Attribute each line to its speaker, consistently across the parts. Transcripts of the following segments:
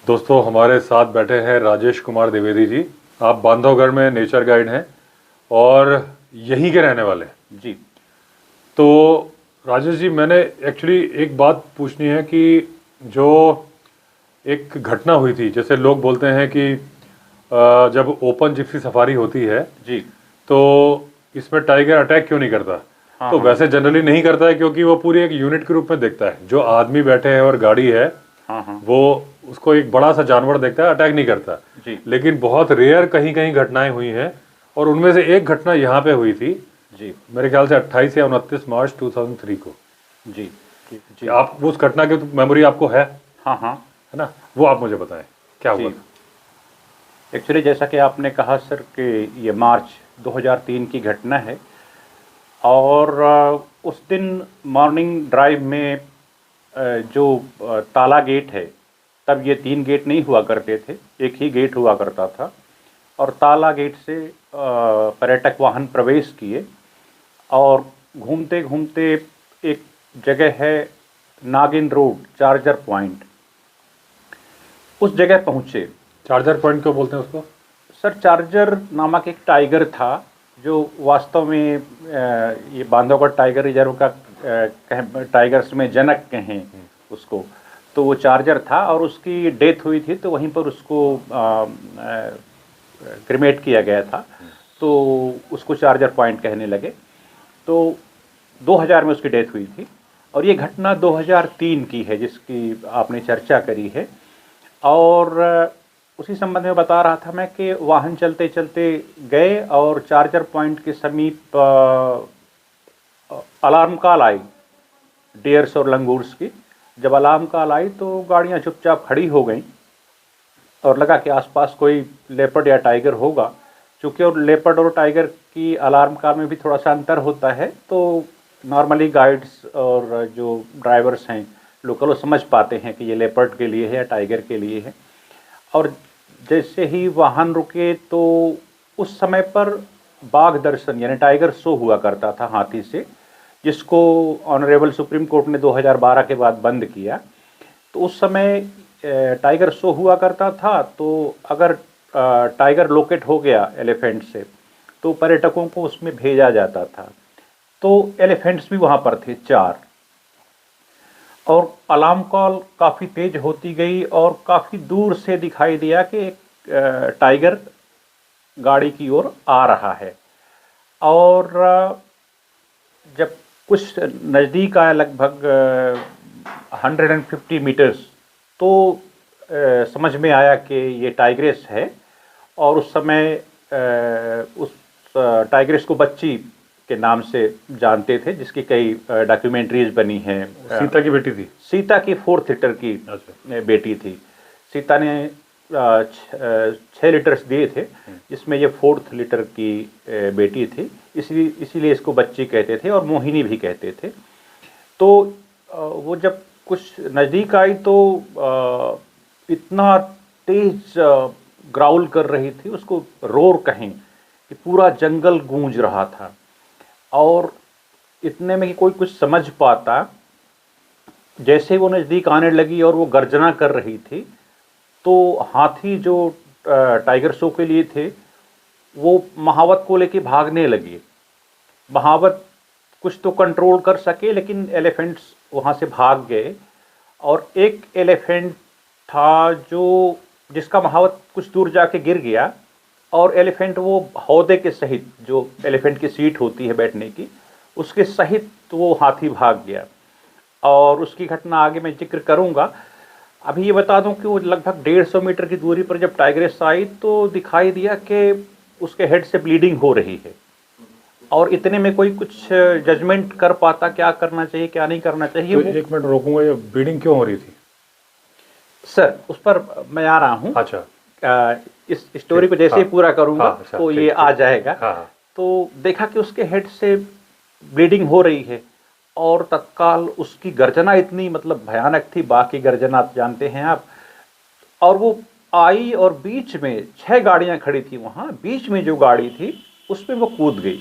Speaker 1: दोस्तों हमारे साथ बैठे हैं राजेश कुमार द्विवेदी जी। आप बांधवगढ़ में नेचर गाइड हैं और यहीं के रहने वाले हैं
Speaker 2: जी।
Speaker 1: तो राजेश जी, मैंने एक्चुअली एक बात पूछनी है कि जो एक घटना हुई थी, जैसे लोग बोलते हैं कि जब ओपन जिप्सी सफारी होती है
Speaker 2: जी।
Speaker 1: तो इसमें टाइगर अटैक क्यों नहीं करता।
Speaker 2: हाँ
Speaker 1: तो
Speaker 2: हाँ।
Speaker 1: वैसे जनरली नहीं करता है क्योंकि वो पूरी एक यूनिट के रूप में देखता है। जो आदमी बैठे हैं और गाड़ी है
Speaker 2: हाँ हाँ।
Speaker 1: वो उसको एक बड़ा सा जानवर देखता है, अटैक नहीं करता।
Speaker 2: जी।
Speaker 1: लेकिन बहुत रेयर कहीं कहीं घटनाएं हुई हैं और उनमें से एक घटना यहाँ पे हुई थी,
Speaker 2: जी।
Speaker 1: मेरे ख्याल से 28 या 29 मार्च 2003 को।
Speaker 2: जी। जी।
Speaker 1: आप उस घटना की मेमोरी आपको है
Speaker 2: हाँ हाँ।
Speaker 1: ना? वो आप मुझे बताएं क्या हुआ
Speaker 2: जी।
Speaker 1: था।
Speaker 2: एक्चुअली जैसा कि आपने कहा सर कि ये मार्च 2003 की घटना है और उस दिन मॉर्निंग ड्राइव में जो ताला गेट है, तब ये 3 गेट नहीं हुआ करते थे, एक ही गेट हुआ करता था और ताला गेट से पर्यटक वाहन प्रवेश किए और घूमते घूमते एक जगह है नागिन रोड, चार्जर पॉइंट, उस जगह पहुँचे।
Speaker 1: चार्जर पॉइंट क्यों बोलते हैं उसको?
Speaker 2: सर, चार्जर नामक एक टाइगर था जो वास्तव में ये बांधवगढ़ टाइगर रिजर्व का टाइगर्स में जनक कहें उसको, तो वो चार्जर था और उसकी डेथ हुई थी तो वहीं पर उसको क्रिमेट किया गया था, तो उसको चार्जर पॉइंट कहने लगे। तो 2000 में उसकी डेथ हुई थी और ये घटना 2003 की है जिसकी आपने चर्चा करी है। और उसी संबंध में बता रहा था मैं कि वाहन चलते चलते गए और चार्जर पॉइंट के समीप अलार्म कॉल आई डियर्स और लंगूर्स की। जब अलार्म कॉल आई तो गाड़ियां चुपचाप खड़ी हो गईं और लगा कि आसपास कोई लेपर्ड या टाइगर होगा। चूँकि और लेपर्ड और टाइगर की अलार्म कॉल में भी थोड़ा सा अंतर होता है, तो नॉर्मली गाइड्स और जो ड्राइवर्स हैं लोकल वो समझ पाते हैं कि ये लेपर्ड के लिए है या टाइगर के लिए है। और जैसे ही वाहन रुके तो उस समय पर बाघ दर्शन यानी टाइगर शो हुआ करता था हाथी से, जिसको ऑनरेबल सुप्रीम कोर्ट ने 2012 के बाद बंद किया। तो उस समय टाइगर शो हुआ करता था, तो अगर टाइगर लोकेट हो गया एलिफेंट से तो पर्यटकों को उसमें भेजा जाता था। तो एलिफेंट्स भी वहाँ पर थे 4 और अलार्म कॉल काफ़ी तेज होती गई और काफ़ी दूर से दिखाई दिया कि एक टाइगर गाड़ी की ओर आ रहा है। और जब कुछ नज़दीक आया, लगभग 150 मीटर्स, तो समझ में आया कि ये टाइग्रेस है। और उस समय उस टाइग्रेस को बच्ची के नाम से जानते थे, जिसकी कई डॉक्यूमेंट्रीज बनी हैं।
Speaker 1: सीता की बेटी थी।
Speaker 2: सीता की 4th लीटर की बेटी थी। सीता ने 6 लीटर्स दिए थे, जिसमें ये 4th लीटर की बेटी थी, इसीलिए इसको बच्ची कहते थे और मोहिनी भी कहते थे। तो वो जब कुछ नज़दीक आई तो इतना तेज ग्राउल कर रही थी, उसको रोर कहें, कि पूरा जंगल गूंज रहा था। और इतने में कि कोई कुछ समझ पाता, जैसे वो नज़दीक आने लगी और वो गर्जना कर रही थी, तो हाथी जो टाइगर शो के लिए थे वो महावत को लेके भागने लगे। महावत कुछ तो कंट्रोल कर सके, लेकिन एलिफेंट्स वहाँ से भाग गए। और एक एलिफेंट था जिसका महावत कुछ दूर जाके गिर गया और एलिफेंट वो हौदे के सहित, जो एलिफेंट की सीट होती है बैठने की, उसके सहित वो हाथी भाग गया। और उसकी घटना आगे मैं जिक्र करूंगा। अभी ये बता दूं कि वो लगभग 150 मीटर की दूरी पर जब टाइग्रेस आई तो दिखाई दिया कि उसके हेड से ब्लीडिंग हो रही है। और इतने में कोई कुछ जजमेंट कर पाता क्या करना चाहिए क्या नहीं करना चाहिए।
Speaker 1: तो एक मिनट रोकूंगा, ये ब्लीडिंग क्यों हो रही थी?
Speaker 2: सर, उस पर मैं आ रहा हूँ।
Speaker 1: अच्छा।
Speaker 2: इस स्टोरी को जैसे ही पूरा करूंगा
Speaker 1: अच्छा,
Speaker 2: तो ये आ जाएगा। तो देखा कि उसके हेड से ब्लीडिंग हो रही है और तत्काल उसकी गर्जना इतनी मतलब भयानक थी, बाकी गर्जना आप जानते हैं आप। और वो आई और बीच में 6 गाड़ियां खड़ी थी वहाँ, बीच में जो गाड़ी थी उसमें वो कूद गई।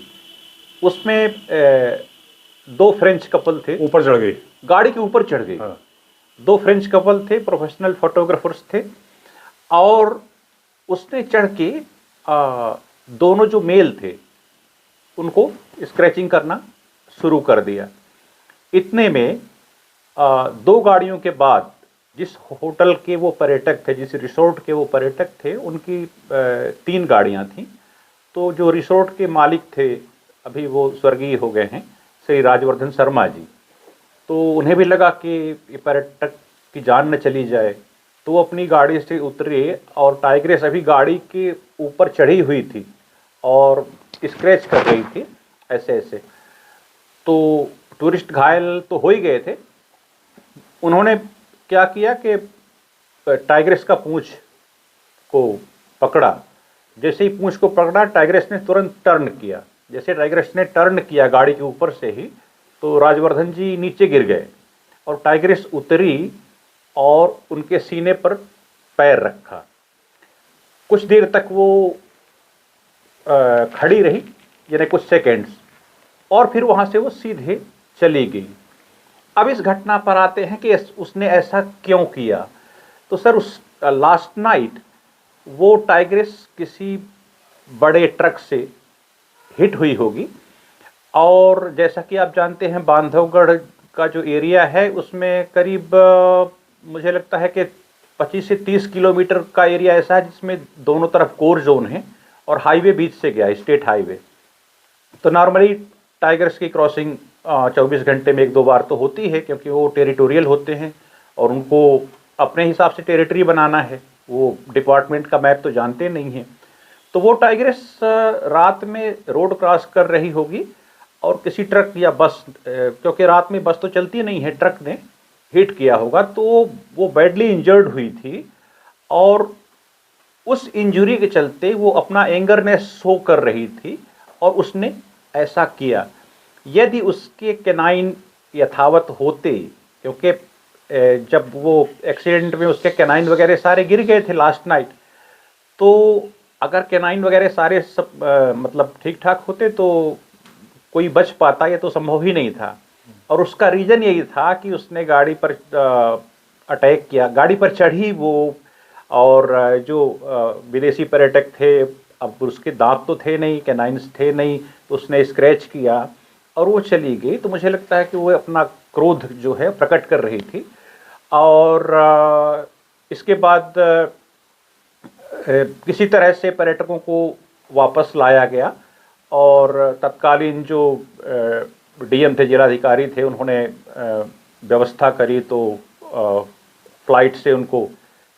Speaker 2: उसमें 2 फ्रेंच कपल थे,
Speaker 1: ऊपर चढ़ गई,
Speaker 2: गाड़ी के ऊपर चढ़ गई। 2 फ्रेंच कपल थे, प्रोफेशनल फोटोग्राफर्स थे और उसने चढ़ के दोनों जो मेल थे उनको स्क्रैचिंग करना शुरू कर दिया। इतने में दो गाड़ियों के बाद जिस होटल के वो पर्यटक थे, जिस रिसोर्ट के वो पर्यटक थे, उनकी तीन गाड़ियां थीं। तो जो रिसोर्ट के मालिक थे, अभी वो स्वर्गीय हो गए हैं, श्री राजवर्धन शर्मा जी, तो उन्हें भी लगा कि ये पर्यटक की जान न चली जाए, तो वो अपनी गाड़ी से उतरे और टाइग्रेस अभी गाड़ी के ऊपर चढ़ी हुई थी और स्क्रैच कर रही थी ऐसे ऐसे। तो टूरिस्ट घायल तो हो ही गए थे। उन्होंने क्या किया कि टाइग्रेस का पूंछ को पकड़ा। जैसे ही पूंछ को पकड़ा, टाइग्रेस ने तुरंत टर्न किया। जैसे टाइग्रेस ने टर्न किया गाड़ी के ऊपर से ही, तो राजवर्धन जी नीचे गिर गए और टाइग्रेस उतरी और उनके सीने पर पैर रखा। कुछ देर तक वो खड़ी रही, यानी कुछ सेकेंड्स, और फिर वहां से वो सीधे चली गई। अब इस घटना पर आते हैं कि उसने ऐसा क्यों किया। तो सर, उस लास्ट नाइट वो टाइग्रेस किसी बड़े ट्रक से हिट हुई होगी, और जैसा कि आप जानते हैं बांधवगढ़ का जो एरिया है उसमें करीब मुझे लगता है कि 25 से 30 किलोमीटर का एरिया ऐसा है जिसमें दोनों तरफ कोर जोन है और हाईवे बीच से गया, स्टेट हाईवे। तो नॉर्मली टाइगर्स की क्रॉसिंग 24 घंटे में एक दो बार तो होती है, क्योंकि वो टेरिटोरियल होते हैं और उनको अपने हिसाब से टेरिटरी बनाना है, वो डिपार्टमेंट का मैप तो जानते नहीं हैं। तो वो टाइग्रेस रात में रोड क्रॉस कर रही होगी और किसी ट्रक या बस, क्योंकि रात में बस तो चलती नहीं है, ट्रक ने हिट किया होगा, तो वो बैडली इंजर्ड हुई थी और उस इंजरी के चलते वो अपना एंगरनेस शो कर रही थी और उसने ऐसा किया। यदि उसके कैनाइन यथावत होते, क्योंकि जब वो एक्सीडेंट में उसके कैनाइन वगैरह सारे गिर गए थे लास्ट नाइट, तो अगर कैनाइन वगैरह सारे सब मतलब ठीक ठाक होते तो कोई बच पाता, ये तो संभव ही नहीं था। और उसका रीज़न यही था कि उसने गाड़ी पर अटैक किया, गाड़ी पर चढ़ी वो, और जो विदेशी पर्यटक थे, अब उसके दांत तो थे नहीं, कैनाइन्स थे नहीं, तो उसने स्क्रैच किया और वो चली गई। तो मुझे लगता है कि वो अपना क्रोध जो है प्रकट कर रही थी। और इसके बाद किसी तरह से पर्यटकों को वापस लाया गया और तत्कालीन जो डीएम थे, जिलाधिकारी थे, उन्होंने व्यवस्था करी, तो फ्लाइट से उनको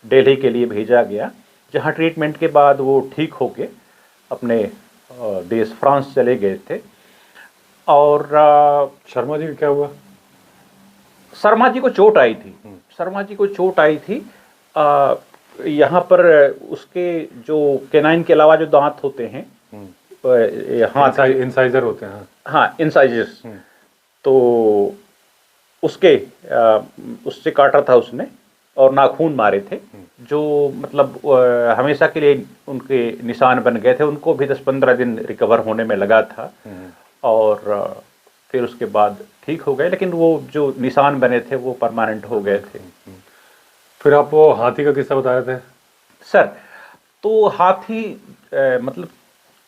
Speaker 2: दिल्ली के लिए भेजा गया, जहां ट्रीटमेंट के बाद वो ठीक होके अपने देश फ्रांस चले गए थे। और
Speaker 1: शर्मा जी का क्या हुआ?
Speaker 2: शर्मा जी को चोट आई थी। शर्मा जी को चोट आई थी। यहाँ पर उसके जो कैनाइन के अलावा जो दांत होते हैं, हाथ
Speaker 1: इंसाइजर होते हैं,
Speaker 2: हाँ इंसाइजर्स, तो उसके उससे काटा था उसने और नाखून मारे थे, जो मतलब हमेशा के लिए उनके निशान बन गए थे। उनको भी 10-15 दिन रिकवर होने में लगा था और फिर उसके बाद ठीक हो गए, लेकिन वो जो निशान बने थे वो परमानेंट हो गए थे।
Speaker 1: फिर आप वो हाथी का किस्सा बता रहे थे
Speaker 2: सर। तो हाथी मतलब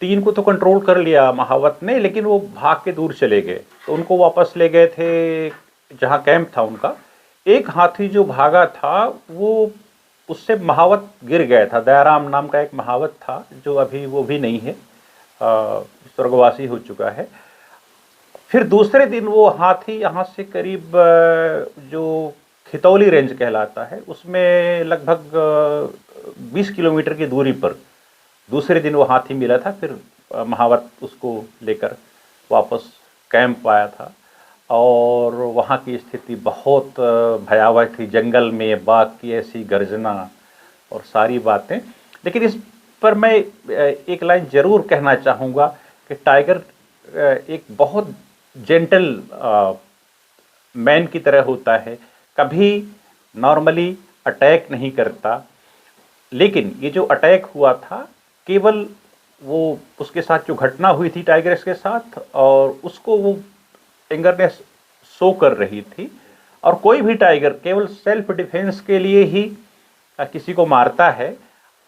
Speaker 2: 3 को तो कंट्रोल कर लिया महावत ने, लेकिन वो भाग के दूर चले गए, तो उनको वापस ले गए थे जहाँ कैंप था उनका। एक हाथी जो भागा था वो, उससे महावत गिर गया था। दयाराम नाम का एक महावत था जो अभी वो भी नहीं है, स्वर्गवासी हो चुका है। फिर दूसरे दिन वो हाथी यहाँ से करीब जो खितौली रेंज कहलाता है उसमें लगभग 20 किलोमीटर की दूरी पर दूसरे दिन वो हाथी मिला था। फिर महावत उसको लेकर वापस कैंप आया था और वहाँ की स्थिति बहुत भयावह थी। जंगल में बाघ की ऐसी गर्जना और सारी बातें। लेकिन इस पर मैं एक लाइन ज़रूर कहना चाहूँगा कि टाइगर एक बहुत जेंटल मैन की तरह होता है, कभी नॉर्मली अटैक नहीं करता। लेकिन ये जो अटैक हुआ था, केवल वो उसके साथ जो घटना हुई थी टाइगर्स के साथ, और उसको वो एंगरनेस शो कर रही थी। और कोई भी टाइगर केवल सेल्फ डिफेंस के लिए ही किसी को मारता है,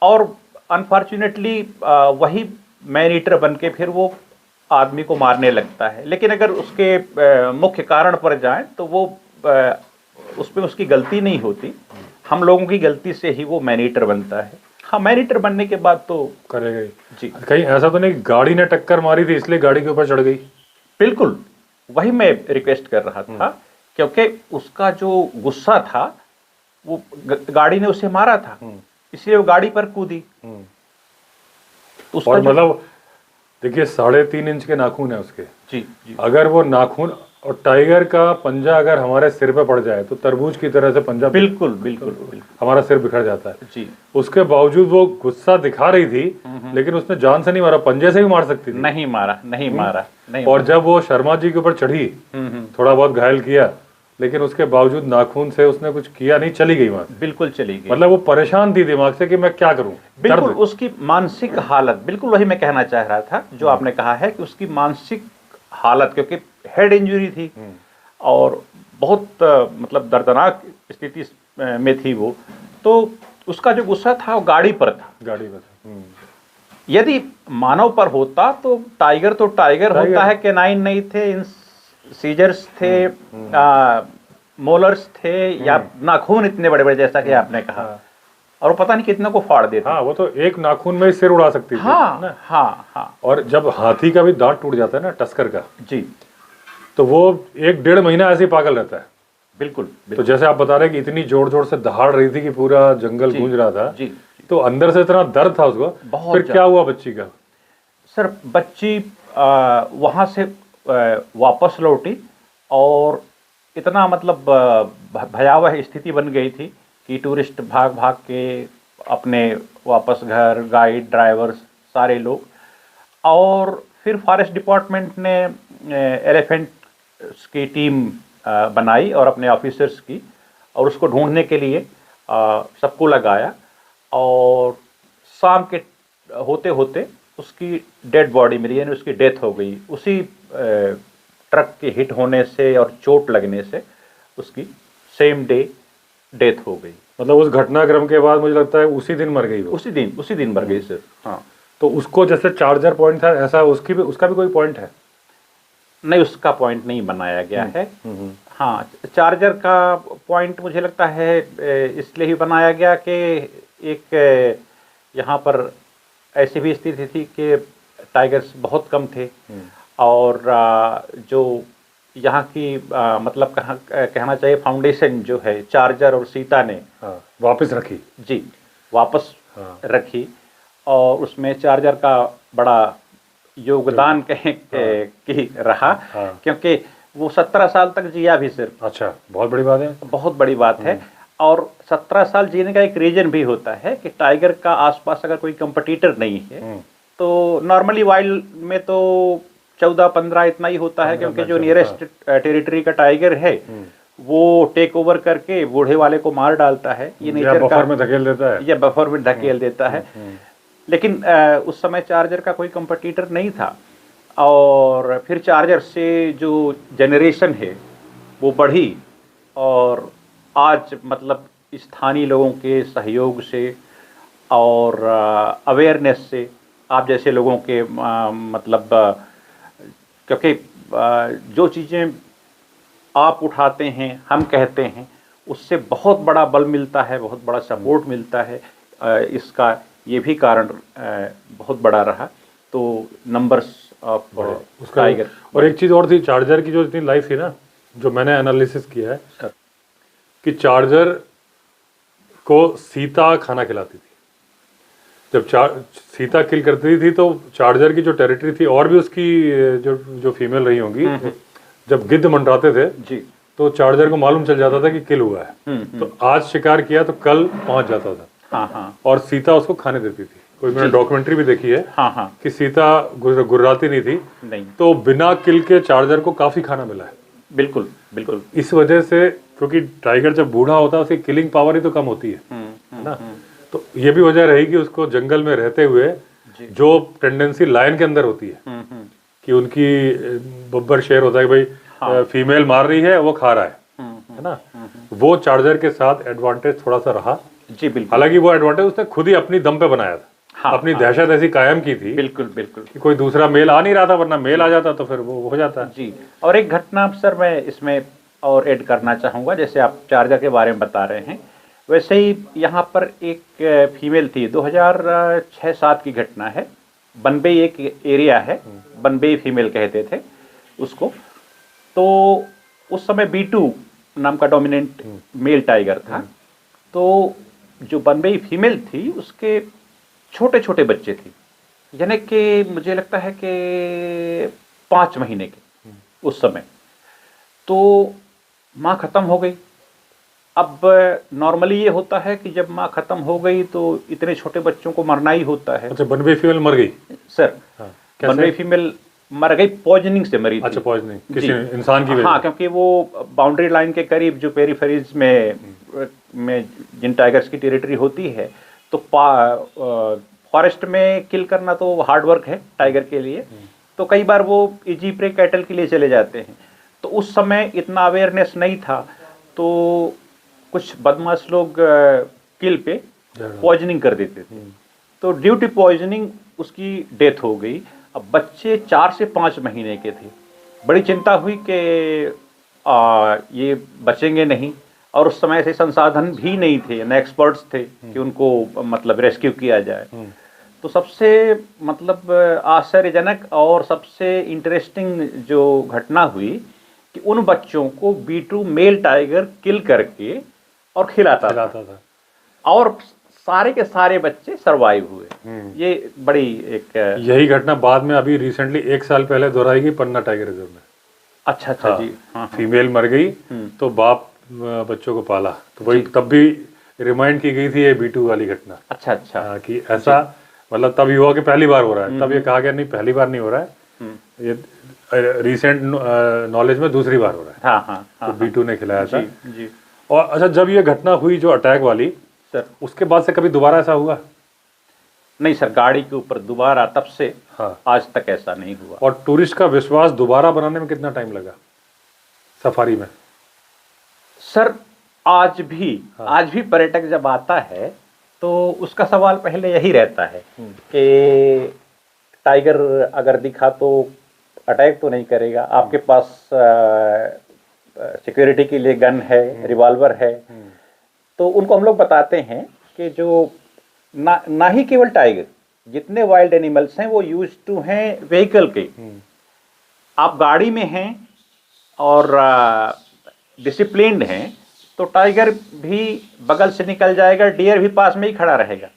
Speaker 2: और अनफॉर्चुनेटली वही मैन ईटर बन के फिर वो आदमी को मारने लगता है। लेकिन अगर उसके मुख्य कारण पर जाएं तो वो उसमें उसकी गलती नहीं होती, हम लोगों की गलती से ही वो मैन ईटर बनता है। हाँ, मैन ईटर बनने के बाद तो
Speaker 1: करेगा ही।
Speaker 2: जी,
Speaker 1: कहीं ऐसा तो नहीं गाड़ी ने टक्कर मारी थी इसलिए गाड़ी के ऊपर चढ़ गई?
Speaker 2: बिल्कुल वही मैं रिक्वेस्ट कर रहा था, क्योंकि उसका जो गुस्सा था वो गाड़ी ने उसे मारा था, इसलिए वो गाड़ी पर कूदी। तो उसका
Speaker 1: और मतलब देखिए 3.5 इंच के नाखून है उसके।
Speaker 2: जी जी,
Speaker 1: अगर वो नाखून और टाइगर का पंजा अगर हमारे सिर पे पड़ जाए तो तरबूज की तरह से पंजा
Speaker 2: बिल्कुल बिल्कुल बिल्कुल
Speaker 1: हमारा सिर बिखर जाता है
Speaker 2: जी।
Speaker 1: उसके बावजूद वो गुस्सा दिखा रही थी, लेकिन उसने जान से नहीं मारा, पंजे से भी मार सकती थी।
Speaker 2: नहीं मारा, नहीं मारा, नहीं
Speaker 1: और जब वो शर्मा जी के ऊपर चढ़ी, थोड़ा बहुत घायल किया, लेकिन उसके बावजूद नाखून से उसने कुछ किया नहीं, चली गई वहां से।
Speaker 2: बिल्कुल चली गई।
Speaker 1: मतलब वो परेशान थी दिमाग से कि मैं क्या करूं।
Speaker 2: बिल्कुल उसकी मानसिक हालत, बिल्कुल वही मैं कहना चाह रहा था जो आपने कहा है कि उसकी मानसिक हालत, क्योंकि हेड इंजरी थी और बहुत मतलब दर्दनाक स्थिति में थी वो, तो उसका जो गुस्सा था वो गाड़ी पर था।
Speaker 1: गाड़ी पर
Speaker 2: यदि मानव पर होता तो टाइगर होता है, कैनाइन नहीं थे, सीजर्स थे, मोलर्स थे, या नाखून इतने बड़े बड़े जैसा कि आपने कहा, और वो पता नहीं कितने को फाड़ देते।
Speaker 1: हाँ, वो तो एक नाखून में ही सिर उड़ा सकती थी।
Speaker 2: हाँ हाँ हाँ।
Speaker 1: और जब हाथी का भी दांत टूट जाता है ना, टस्कर का,
Speaker 2: जी,
Speaker 1: तो वो 1-1.5 महीना ऐसे ही पागल रहता है।
Speaker 2: बिल्कुल,
Speaker 1: तो जैसे आप बता रहे हैं कि इतनी जोर जोर से दहाड़ रही थी कि पूरा जंगल गूंज रहा था।
Speaker 2: जी,
Speaker 1: तो अंदर से इतना दर्द था उसको। फिर क्या हुआ बच्ची का?
Speaker 2: सर बच्ची वहां से वापस लौटी और इतना मतलब भयावह स्थिति बन गई थी कि टूरिस्ट भाग भाग के अपने वापस घर, गाइड, ड्राइवर्स, सारे लोग, और फिर फॉरेस्ट डिपार्टमेंट ने एलिफेंट्स की टीम बनाई और अपने ऑफिसर्स की, और उसको ढूंढने के लिए सबको लगाया, और शाम के होते होते उसकी डेड बॉडी मिली, यानी उसकी डेथ हो गई। उसी ट्रक के हिट होने से और चोट लगने से उसकी सेम डे डेथ हो गई।
Speaker 1: मतलब उस घटनाक्रम के बाद मुझे लगता है उसी दिन मर गई वो।
Speaker 2: उसी दिन मर गई सर। हाँ,
Speaker 1: तो उसको जैसे चार्जर पॉइंट था, ऐसा उसका भी कोई पॉइंट है?
Speaker 2: नहीं, उसका पॉइंट नहीं बनाया गया है। हाँ, चार्जर का पॉइंट मुझे लगता है इसलिए ही बनाया गया कि एक यहाँ पर ऐसी भी स्थिति थी कि टाइगर्स बहुत कम थे, और जो यहाँ की मतलब कहना चाहिए फाउंडेशन जो है चार्जर और सीता ने
Speaker 1: वापस रखी।
Speaker 2: जी, वापस रखी, और उसमें चार्जर का बड़ा योगदान कहें कि रहा, क्योंकि वो 17 साल तक जिया भी सिर्फ।
Speaker 1: अच्छा, बहुत बड़ी बात है।
Speaker 2: बहुत बड़ी बात है। और 17 साल जीने का एक रीजन भी होता है कि टाइगर का आसपास अगर कोई कंपटीटर नहीं है, तो नॉर्मली वाइल्ड में तो 14-15 इतना ही होता है, क्योंकि जो नियरेस्ट टेरिटरी का टाइगर है वो टेक ओवर करके बूढ़े वाले को मार डालता है, ये नेचर का,
Speaker 1: बफर में धकेल देता है,
Speaker 2: या बफर में धकेल देता है। लेकिन उस समय चार्जर का कोई कंपटीटर नहीं था, और फिर चार्जर से जो जनरेशन है वो बढ़ी, और आज मतलब स्थानीय लोगों के सहयोग से और अवेयरनेस से, आप जैसे लोगों के मतलब क्योंकि जो चीज़ें आप उठाते हैं, हम कहते हैं, उससे बहुत बड़ा बल मिलता है, बहुत बड़ा सपोर्ट मिलता है। इसका ये भी कारण बहुत बड़ा रहा। तो नंबर्स ऑफ टाइगर।
Speaker 1: और एक चीज़ और थी, चार्जर की जो इतनी लाइफ थी ना, जो मैंने एनालिसिस किया है कि चार्जर को सीता खाना खिलाती थी। जब सीता किल करती थी तो चार्जर की जो टेरिटरी थी, और भी उसकी जो फीमेल रही होंगी, जब गिद्ध मंडराते थे
Speaker 2: जी,
Speaker 1: तो चार्जर को मालूम चल जाता था कि किल हुआ है। तो आज शिकार किया तो कल पहुंच जाता था।
Speaker 2: हाँ,
Speaker 1: और सीता उसको खाने देती थी। कोई मैंने डॉक्यूमेंट्री भी देखी है।
Speaker 2: हाँ,
Speaker 1: कि सीता गुर्राती नहीं थी।
Speaker 2: नहीं,
Speaker 1: तो बिना किल के चार्जर को काफी खाना मिला है।
Speaker 2: बिल्कुल बिल्कुल।
Speaker 1: इस वजह से, क्योंकि टाइगर जब बूढ़ा होता है उसकी किलिंग पावर ही तो कम होती है ना। तो ये भी वजह रहेगी उसको जंगल में रहते हुए जो टेंडेंसी लायन के अंदर होती है कि उनकी बब्बर शेर होता है कि भाई फीमेल मार रही है, वो खा रहा है ना। वो चार्जर के साथ एडवांटेज थोड़ा सा रहा,
Speaker 2: जी बिल्कुल।
Speaker 1: हालांकि वो एडवांटेज उसने खुद ही अपनी दम पे बनाया था।
Speaker 2: हाँ,
Speaker 1: अपनी
Speaker 2: हाँ,
Speaker 1: दहशत ऐसी कायम की थी
Speaker 2: बिल्कुल बिल्कुल
Speaker 1: कि कोई दूसरा मेल आ नहीं रहा था, वरना मेल आ जाता तो फिर वो हो जाता।
Speaker 2: जी। और एक घटना सर मैं इसमें और ऐड करना चाहूँगा, जैसे आप चार्जर के बारे में बता रहे हैं, वैसे ही यहाँ पर एक फीमेल थी, 2006-7 की घटना है। बनबई एक एरिया है, बनबई फीमेल कहते थे उसको। तो उस समय B2 नाम का डोमिनेंट मेल टाइगर था। तो जो बनबई फीमेल थी उसके छोटे छोटे बच्चे थे, यानी कि मुझे लगता है कि 5 महीने के उस समय। तो माँ खत्म हो गई। अब नॉर्मली ये होता है कि जब माँ खत्म हो गई तो इतने छोटे बच्चों को मरना ही होता है।
Speaker 1: अच्छा, बनबई फीमेल मर गई?
Speaker 2: सर
Speaker 1: हाँ,
Speaker 2: बनबई फीमेल मर गई, पॉइजनिंग से मरी थी।
Speaker 1: अच्छा, पॉइजनिंग किसी
Speaker 2: जी।
Speaker 1: इंसान की वजह
Speaker 2: हाँ,
Speaker 1: से?
Speaker 2: क्योंकि वो बाउंड्री लाइन के करीब जो पेरीफेरीज में जिन टाइगर्स की टेरिटरी होती है, तो फॉरेस्ट में किल करना तो हार्ड वर्क है टाइगर के लिए। तो कई बार वो इजी प्रे कैटल के लिए चले जाते हैं। तो उस समय इतना अवेयरनेस नहीं था, तो कुछ बदमाश लोग किल पे पॉइजनिंग कर देते थे। तो ड्यू टू पॉइजनिंग उसकी डेथ हो गई। अब बच्चे 4 से 5 महीने के थे। बड़ी चिंता हुई कि ये बचेंगे नहीं, और उस समय ऐसे संसाधन भी नहीं थे, न एक्सपर्ट्स थे कि उनको मतलब रेस्क्यू किया जाए। तो सबसे मतलब आश्चर्यजनक और सबसे इंटरेस्टिंग जो घटना हुई कि उन बच्चों को B2 मेल टाइगर किल करके और खिलाता था, और सारे के सारे बच्चे सरवाइव हुए। ये बड़ी एक
Speaker 1: यही घटना बाद में अभी रिसेंटली 1 साल पहले दोहराई गई पन्ना टाइगर रिजर्व में।
Speaker 2: अच्छा अच्छा।
Speaker 1: हाँ,
Speaker 2: जी हाँ, हाँ।
Speaker 1: फीमेल मर गई तो बाप बच्चों को पाला, तो वही तब भी रिमाइंड की गई थी ये B2 वाली घटना।
Speaker 2: अच्छा अच्छा।
Speaker 1: हाँ, कि ऐसा मतलब तब युवा के पहली बार हो रहा है। तब ये कहा गया नहीं पहली बार नहीं हो रहा है, ये रिसेंट नॉलेज में दूसरी बार हो रहा है।
Speaker 2: हाँ हाँ हाँ,
Speaker 1: तो B2 ने खिलाया था।
Speaker 2: जी।
Speaker 1: और अच्छा, जब ये घटना हुई जो अटैक वाली,
Speaker 2: सर
Speaker 1: उसके बाद से कभी दोबारा ऐसा हुआ?
Speaker 2: नहीं सर, गाड़ी के ऊपर दोबारा तब से
Speaker 1: हाँ,
Speaker 2: आज तक ऐसा नहीं हुआ।
Speaker 1: और टूरिस्ट का विश्वास दोबारा बनाने में कितना टाइम लगा सफारी में?
Speaker 2: सर आज भी पर्यटक जब आता है तो उसका सवाल पहले यही रहता है कि टाइगर अगर दिखा तो अटैक तो नहीं करेगा, आपके पास सिक्योरिटी के लिए गन है, रिवॉल्वर है। तो उनको हम लोग बताते हैं कि जो ना ही केवल टाइगर, जितने वाइल्ड एनिमल्स हैं वो यूज टू हैं व्हीकल के। आप गाड़ी में हैं और डिसिप्लिन्ड हैं तो टाइगर भी बगल से निकल जाएगा, डियर भी पास में ही खड़ा रहेगा।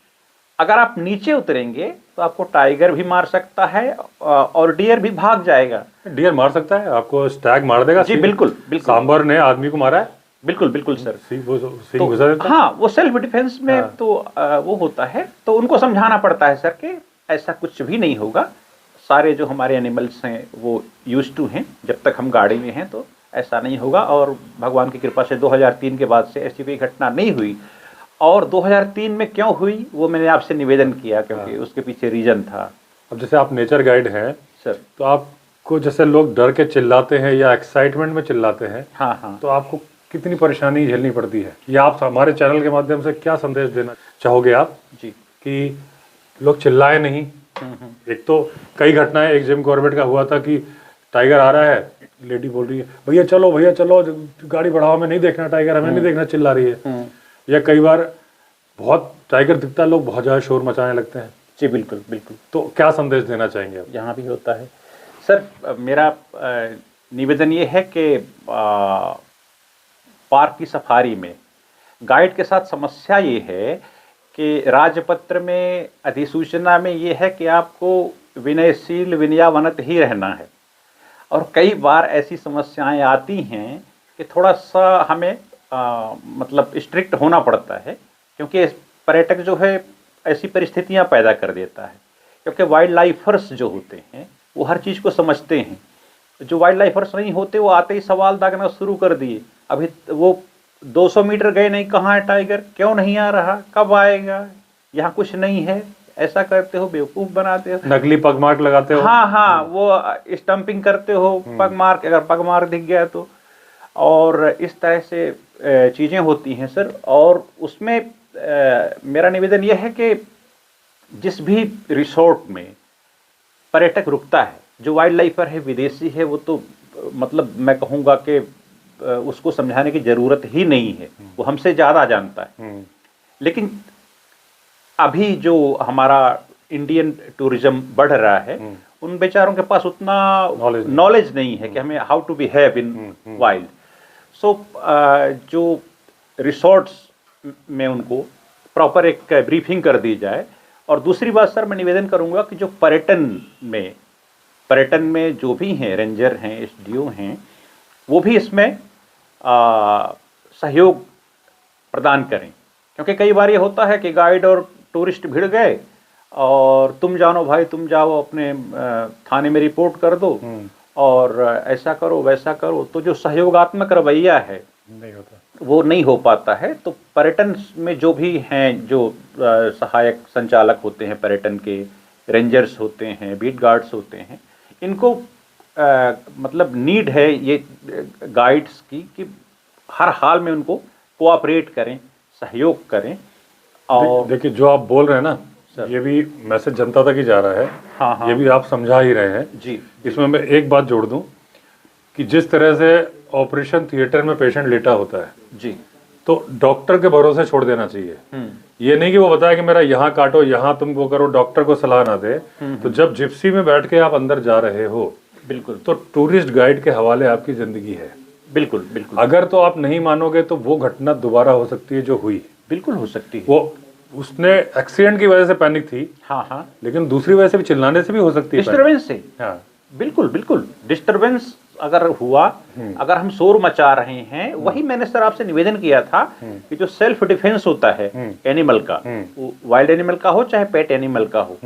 Speaker 2: अगर आप नीचे उतरेंगे तो आपको टाइगर भी मार सकता है और डियर भी भाग जाएगा।
Speaker 1: डियर मार सकता है आपको? स्टैग मार देगा?
Speaker 2: जी बिल्कुल बिल्कुल।
Speaker 1: सांबर ने आदमी को मारा है?
Speaker 2: बिल्कुल बिल्कुल सर।
Speaker 1: सिंह घुसा देता है?
Speaker 2: हाँ, वो सेल्फ डिफेंस में
Speaker 1: हाँ।
Speaker 2: तो वो होता है, तो उनको समझाना पड़ता है सर कि ऐसा कुछ भी नहीं होगा। सारे जो हमारे एनिमल्स हैं वो यूज टू हैं, जब तक हम गाड़ी में हैं तो ऐसा नहीं होगा। और भगवान की कृपा से 2003 के बाद से ऐसी कोई घटना नहीं हुई। और 2003 में क्यों हुई वो मैंने आपसे निवेदन किया, क्योंकि उसके पीछे रीजन था।
Speaker 1: अब जैसे आप नेचर गाइड हैं
Speaker 2: सर,
Speaker 1: तो आपको जैसे लोग डर के चिल्लाते हैं या एक्साइटमेंट में चिल्लाते हैं,
Speaker 2: हाँ हाँ,
Speaker 1: तो आपको कितनी परेशानी झेलनी पड़ती है? या आप हमारे चैनल के माध्यम से क्या संदेश देना चाहोगे आप
Speaker 2: जी
Speaker 1: कि लोग चिल्लाए नहीं? एक तो कई घटनाएं, एक जिम कॉर्बेट का हुआ था कि टाइगर आ रहा है, लेडी बोल रही है भैया चलो गाड़ी बढ़ाओ, हमें नहीं देखना टाइगर, हमें नहीं देखना, चिल्ला रही है। या कई बार बहुत टाइगर दिखता है, लोग बहुत ज़्यादा शोर मचाने लगते हैं।
Speaker 2: जी बिल्कुल बिल्कुल।
Speaker 1: तो क्या संदेश देना चाहेंगे आप?
Speaker 2: यहाँ भी होता है सर। मेरा निवेदन ये है कि पार्क की सफारी में गाइड के साथ समस्या ये है कि राजपत्र में, अधिसूचना में ये है कि आपको विनयशील विनयावनत ही रहना है। और कई बार ऐसी समस्याएं आती हैं कि थोड़ा सा हमें मतलब स्ट्रिक्ट होना पड़ता है, क्योंकि पर्यटक जो है ऐसी परिस्थितियां पैदा कर देता है। क्योंकि वाइल्ड लाइफर्स जो होते हैं वो हर चीज़ को समझते हैं। जो वाइल्ड लाइफर्स नहीं होते वो आते ही सवाल दागना शुरू कर दिए। अभी वो 200 मीटर गए नहीं, कहाँ है टाइगर, क्यों नहीं आ रहा, कब आएगा, यहाँ कुछ नहीं है, ऐसा करते हो, बेवकूफ़ बनाते हो,
Speaker 1: नकली पग मार्क लगाते हो।
Speaker 2: हाँ हाँ, वो स्टंपिंग करते हो, पग मार्क, अगर पग मार्क दिख गया तो। और इस तरह से चीज़ें होती हैं सर। और उसमें मेरा निवेदन यह है कि जिस भी रिसोर्ट में पर्यटक रुकता है, जो वाइल्ड लाइफर है, विदेशी है, वो तो मतलब मैं कहूँगा कि उसको समझाने की ज़रूरत ही नहीं है, वो हमसे ज़्यादा जानता है। लेकिन अभी जो हमारा इंडियन टूरिज्म बढ़ रहा है, उन बेचारों के पास उतना नॉलेज नहीं है कि हमें how to behave in wild. So जो रिसोर्ट्स में उनको प्रॉपर एक ब्रीफिंग कर दी जाए। और दूसरी बात सर, मैं निवेदन करूंगा कि जो पर्यटन में जो भी हैं, रेंजर हैं, एसडीओ हैं, वो भी इसमें सहयोग प्रदान करें। क्योंकि कई बार ये होता है कि गाइड और टूरिस्ट भिड़ गए और तुम जानो भाई, तुम जाओ अपने थाने में रिपोर्ट कर दो और ऐसा करो वैसा करो, तो जो सहयोगात्मक रवैया है
Speaker 1: नहीं होता,
Speaker 2: वो नहीं हो पाता है। तो पर्यटन में जो भी हैं, जो सहायक संचालक होते हैं पर्यटन के, रेंजर्स होते हैं, बीट गार्ड्स होते हैं, इनको मतलब नीड है ये गाइड्स की कि हर हाल में उनको कोऑपरेट करें, सहयोग करें। और
Speaker 1: देखिए जो आप बोल रहे हैं ना, ये भी मैसेज जनता तक ही जा रहा है।
Speaker 2: हाँ हाँ,
Speaker 1: ये भी आप समझा ही रहे हैं
Speaker 2: जी।
Speaker 1: इसमें मैं एक बात जोड़ दूं कि जिस तरह से ऑपरेशन थिएटर में पेशेंट लेटा होता है
Speaker 2: जी,
Speaker 1: तो डॉक्टर के भरोसे छोड़ देना चाहिए। ये नहीं कि वो बताए कि मेरा यहाँ काटो, यहाँ तुम वो करो, डॉक्टर को सलाह ना दे। तो जब जिप्सी में बैठ के आप अंदर जा रहे हो,
Speaker 2: बिल्कुल,
Speaker 1: तो टूरिस्ट गाइड के हवाले आपकी जिंदगी है।
Speaker 2: बिल्कुल बिल्कुल।
Speaker 1: अगर तो आप नहीं मानोगे तो वो घटना दोबारा हो सकती है जो हुई।
Speaker 2: बिल्कुल हो सकती है।
Speaker 1: वो उसने एक्सीडेंट की वजह से पैनिक थी,
Speaker 2: हाँ हाँ,
Speaker 1: लेकिन दूसरी वजह से भी, चिल्लाने से भी हो सकती है,
Speaker 2: डिस्टर्बेंस से।
Speaker 1: हाँ
Speaker 2: बिल्कुल बिल्कुल, डिस्टर्बेंस अगर हुआ, अगर हम शोर मचा रहे हैं, वही मैंने सर आपसे निवेदन किया था कि जो सेल्फ डिफेंस होता है एनिमल का, वाइल्ड एनिमल का हो चाहे पेट एनिमल का हो,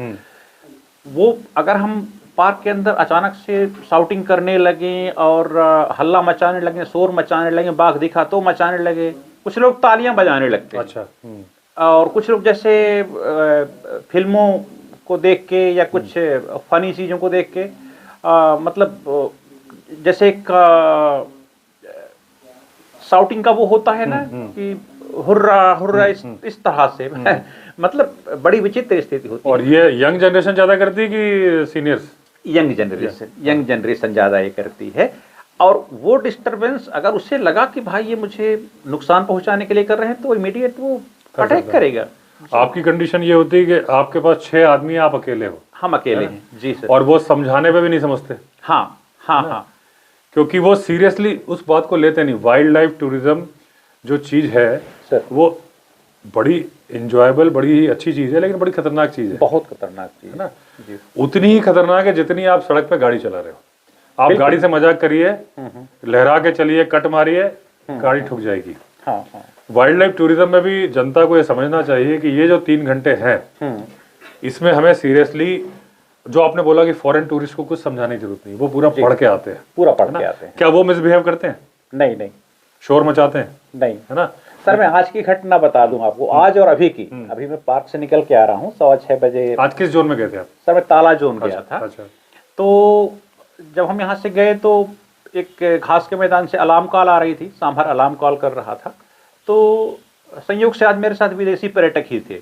Speaker 2: वो अगर हम पार्क के अंदर अचानक से शाउटिंग करने लगे और हल्ला मचाने लगे, शोर मचाने लगे, बाघ दिखा तो मचाने लगे, कुछ लोग तालियां बजाने लगते हैं।
Speaker 1: अच्छा।
Speaker 2: और कुछ लोग जैसे फिल्मों को देख के या कुछ फनी चीज़ों को देख के मतलब जैसे एक शाउटिंग का वो होता है ना कि हुर्रा हुर्रा, इस तरह से मतलब बड़ी विचित्र स्थिति होती है।
Speaker 1: और ये यंग जनरेशन ज्यादा करती है कि सीनियर्स?
Speaker 2: यंग जनरेशन ज़्यादा ये करती है। और वो डिस्टरबेंस अगर उसे लगा कि भाई ये मुझे नुकसान पहुंचाने के लिए कर रहे हैं, तो इमीडिएट वो अटैक करेगा।
Speaker 1: आपकी कंडीशन ये होती है कि आपके पास 6 आदमी, आप अकेले हो।
Speaker 2: हम अकेले हैं जी सर।
Speaker 1: और वो समझाने पे भी नहीं समझते।
Speaker 2: हाँ हाँ हाँ,
Speaker 1: क्योंकि वो सीरियसली उस बात को लेते नहीं। वाइल्ड लाइफ टूरिज्म जो चीज है
Speaker 2: सर,
Speaker 1: वो बड़ी इंजॉयबल, बड़ी ही अच्छी चीज है, लेकिन बड़ी खतरनाक चीज है।
Speaker 2: बहुत खतरनाक चीज
Speaker 1: है ना
Speaker 2: जी।
Speaker 1: उतनी ही खतरनाक है जितनी आप सड़क पे गाड़ी चला रहे हो। आप गाड़ी से मजाक करिए, लहरा के चलिए, कट मारिए, गाड़ी ठुक जाएगी।
Speaker 2: हाँ हाँ,
Speaker 1: वाइल्ड लाइफ टूरिज्म में भी जनता को ये समझना चाहिए कि ये जो 3 घंटे हैं, इसमें हमें सीरियसली, जो आपने बोला कि फॉरेन टूरिस्ट को कुछ समझाने की जरूरत नहीं, वो पूरा पढ़ के आते हैं,
Speaker 2: पूरा पढ़ के आते हैं।
Speaker 1: क्या वो मिसबिहेव करते हैं?
Speaker 2: नहीं नहीं,
Speaker 1: शोर मचाते हैं?
Speaker 2: नहीं,
Speaker 1: है ना।
Speaker 2: सर मैं आज की घटना बता दूं आपको, आज और अभी की। अभी मैं पार्क से निकल के आ रहा हूँ 6:15 बजे।
Speaker 1: आज किस जोन में गए थे आप?
Speaker 2: सर मैं ताला जोन गया था।
Speaker 1: अच्छा।
Speaker 2: तो जब हम यहाँ से गए तो एक घास के मैदान से अलार्म कॉल आ रही थी, सांभर अलार्म कॉल कर रहा था। तो संयोग से आज मेरे साथ विदेशी पर्यटक ही थे।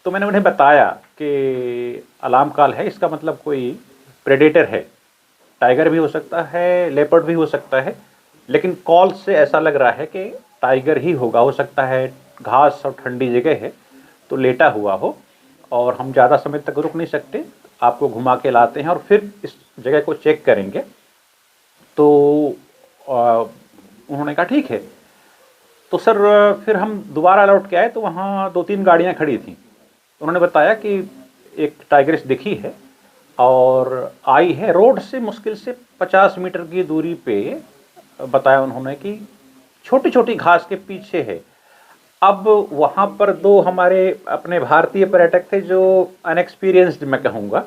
Speaker 2: तो मैंने उन्हें बताया कि अलार्म कॉल है, इसका मतलब कोई प्रेडेटर है, टाइगर भी हो सकता है, लेपर्ड भी हो सकता है, लेकिन कॉल से ऐसा लग रहा है कि टाइगर ही होगा। हो सकता है घास और ठंडी जगह है तो लेटा हुआ हो, और हम ज़्यादा समय तक रुक नहीं सकते, आपको घुमा के लाते हैं और फिर इस जगह को चेक करेंगे। तो उन्होंने कहा ठीक है। तो सर फिर हम दोबारा लौट के आए तो वहाँ 2-3 गाड़ियाँ खड़ी थी। उन्होंने बताया कि एक टाइगरिस दिखी है और आई है रोड से मुश्किल से 50 मीटर की दूरी पे। बताया उन्होंने कि छोटी छोटी घास के पीछे है। अब वहाँ पर 2 हमारे अपने भारतीय पर्यटक थे जो अनएक्सपीरियंस्ड मैं कहूँगा।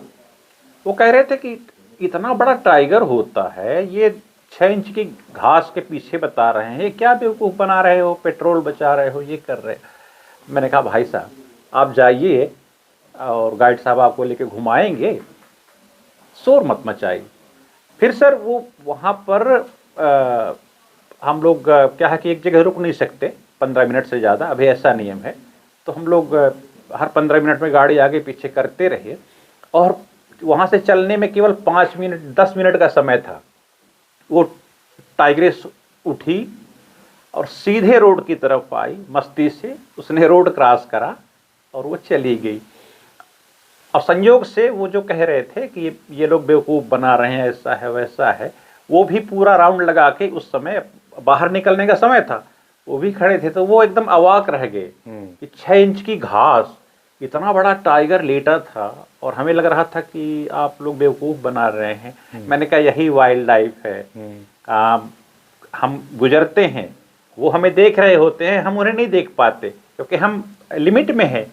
Speaker 2: वो कह रहे थे कि इतना बड़ा टाइगर होता है, ये 6 इंच की घास के पीछे बता रहे हैं, ये क्या बेवकूफ़ बना रहे हो, पेट्रोल बचा रहे हो, ये कर रहे। मैंने कहा भाई साहब आप जाइए और गाइड साहब आपको लेके घुमाएंगे, शोर मत मचाइए। फिर सर वो वहाँ पर हम लोग क्या है कि एक जगह रुक नहीं सकते 15 मिनट से ज़्यादा, अभी ऐसा नियम है। तो हम लोग हर 15 मिनट में गाड़ी आगे पीछे करते रहे, और वहाँ से चलने में केवल 5 मिनट 10 मिनट का समय था। वो टाइग्रेस उठी और सीधे रोड की तरफ आई, मस्ती से उसने रोड क्रॉस करा और वो चली गई। और संयोग से वो जो कह रहे थे कि ये लोग बेवकूफ़ बना रहे हैं, ऐसा है वैसा है, वो भी पूरा राउंड लगा के उस समय बाहर निकलने का समय था, वो भी खड़े थे। तो वो एकदम अवाक रह गए कि 6 इंच की घास, इतना बड़ा टाइगर लेटा था, और हमें लग रहा था कि आप लोग बेवकूफ़ बना रहे हैं। मैंने कहा यही वाइल्ड लाइफ है। हम गुजरते हैं, वो हमें देख रहे होते हैं, हम उन्हें नहीं देख पाते क्योंकि हम लिमिट में हैं।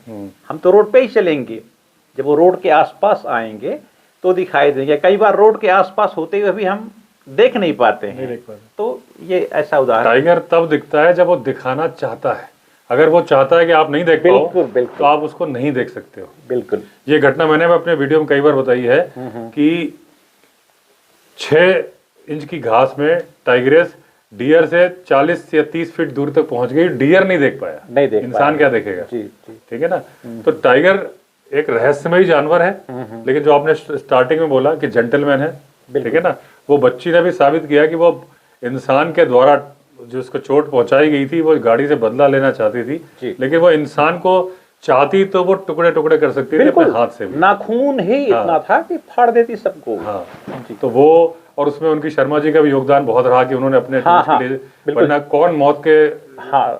Speaker 2: हम तो रोड पे ही चलेंगे, जब वो रोड के आसपास आएंगे तो दिखाई देंगे। कई बार रोड के आसपास होते हुए भी हम देख नहीं पाते हैं। तो ये ऐसा उदाहरण।
Speaker 1: टाइगर तब दिखता है जब वो दिखाना चाहता है। अगर वो चाहता है कि आप नहीं देख पाओ, तो आप उसको नहीं देख सकते हो।
Speaker 2: बिल्कुल।
Speaker 1: ये घटना मैंने अपने वीडियो में कई बार बताई है कि 6 इंच की घास में टाइग्रेस डियर से 40 या 30 फीट दूर तक पहुंच गई। डियर नहीं देख पाया,
Speaker 2: नहीं देख
Speaker 1: इंसान क्या देखेगा?
Speaker 2: जी,
Speaker 1: ठीक है ना। तो टाइगर एक रहस्यमयी जानवर है, लेकिन जो आपने स्टार्टिंग में बोला कि जेंटलमैन है, ठीक है ना, वो बच्ची ने भी साबित किया कि वो इंसान के द्वारा जो उसको चोट पहुंचाई गई थी, वो गाड़ी से बदला लेना चाहती थी, लेकिन वो इंसान को चाहती तो वो टुकड़े टुकड़े कर सकती थी अपने हाथ से भी।
Speaker 2: नाखून ही इतना था कि फाड़ देती सबको।
Speaker 1: हाँ, तो वो, और उसमें उनकी शर्मा जी का भी योगदान बहुत रहा कि उन्होंने अपने के लिए, वरना कौन मौत के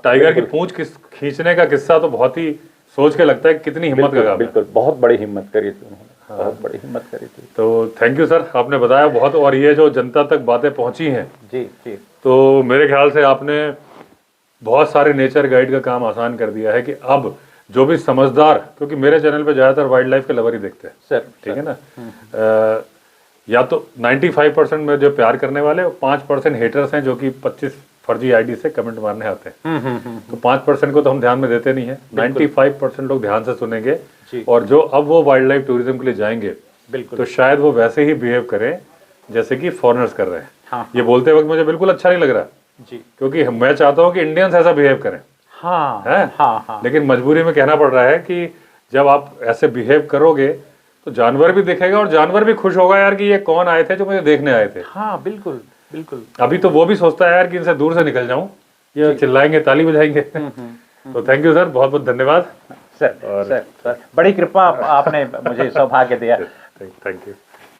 Speaker 1: टाइगर की पूंछ खींचने का किस्सा तो बहुत ही सोच के लगता है कितनी हिम्मत का काम है।
Speaker 2: बिल्कुल, बहुत बड़ी हिम्मत करी थी उन्होंने। बहुत बड़ी हिम्मत करी थी।
Speaker 1: तो थैंक यू सर, आपने बताया बहुत, और ये जो जनता तक बातें पहुंची हैं,
Speaker 2: जी जी,
Speaker 1: तो मेरे ख्याल से आपने बहुत सारे नेचर गाइड का काम आसान कर दिया है कि अब जो भी समझदार, क्योंकि मेरे चैनल पे ज़्यादातर वाइल्ड लाइफ के लवर ही देखते हैं
Speaker 2: सर,
Speaker 1: ठीक है ना। या तो 95% में जो प्यार करने वाले, 5% हेटर्स हैं जो कि 25 फर्जी आईडी से कमेंट मारने आते हैं। तो 5% को तो हम ध्यान में देते नहीं है, 95% लोग ध्यान से सुनेंगे, और जो अब वो वाइल्ड लाइफ टूरिज्म के लिए जाएंगे, बिल्कुल, तो शायद वो वैसे ही बिहेव करें जैसे कि फॉरेनर्स कर रहे हैं। हाँ, ये बोलते वक्त मुझे बिल्कुल अच्छा नहीं लग रहा जी, क्योंकि मैं चाहता हूँ कि इंडियंस ऐसा बिहेव करें।
Speaker 2: हाँ,
Speaker 1: है हाँ, लेकिन मजबूरी में कहना पड़ रहा है कि जब आप ऐसे बिहेव करोगे तो जानवर भी दिखेगा, और जानवर भी खुश होगा यार कि ये कौन आए थे जो मुझे देखने आए थे।
Speaker 2: हाँ, बिल्कुल बिल्कुल।
Speaker 1: अभी तो वो भी सोचता है यार कि इनसे दूर से निकल जाऊं, ये चिल्लाएंगे, ताली बजाएंगे। तो थैंक यू सर, बहुत बहुत धन्यवाद
Speaker 2: सर। और सर बड़ी कृपा आपने मुझे सौभाग्य दिया।
Speaker 1: Thank you.